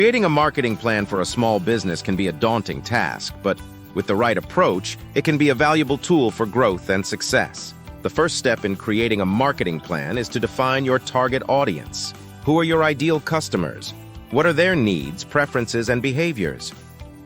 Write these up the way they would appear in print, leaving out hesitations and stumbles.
Creating a marketing plan for a small business can be a daunting task, but with the right approach, it can be a valuable tool for growth and success. The first step in creating a marketing plan is to define your target audience. Who are your ideal customers? What are their needs, preferences, and behaviors?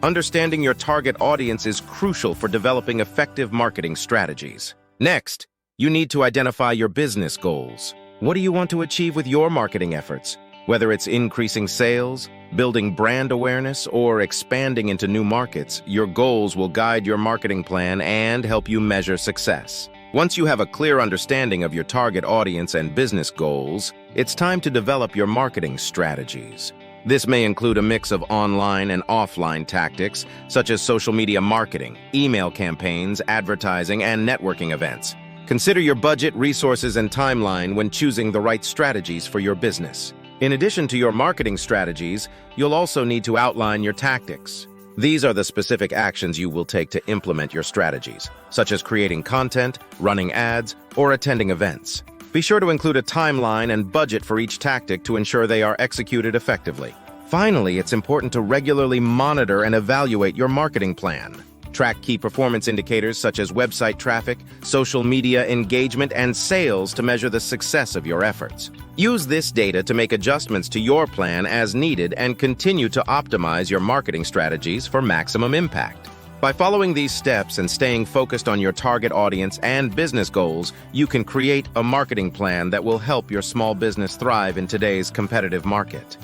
Understanding your target audience is crucial for developing effective marketing strategies. Next, you need to identify your business goals. What do you want to achieve with your marketing efforts? Whether it's increasing sales, building brand awareness, or expanding into new markets, your goals will guide your marketing plan and help you measure success. Once you have a clear understanding of your target audience and business goals, it's time to develop your marketing strategies. This may include a mix of online and offline tactics, such as social media marketing, email campaigns, advertising, and networking events. Consider your budget, resources, and timeline when choosing the right strategies for your business. In addition to your marketing strategies, you'll also need to outline your tactics. These are the specific actions you will take to implement your strategies, such as creating content, running ads, or attending events. Be sure to include a timeline and budget for each tactic to ensure they are executed effectively. Finally, it's important to regularly monitor and evaluate your marketing plan. Track key performance indicators such as website traffic, social media engagement, and sales to measure the success of your efforts. Use this data to make adjustments to your plan as needed and continue to optimize your marketing strategies for maximum impact. By following these steps and staying focused on your target audience and business goals, you can create a marketing plan that will help your small business thrive in today's competitive market.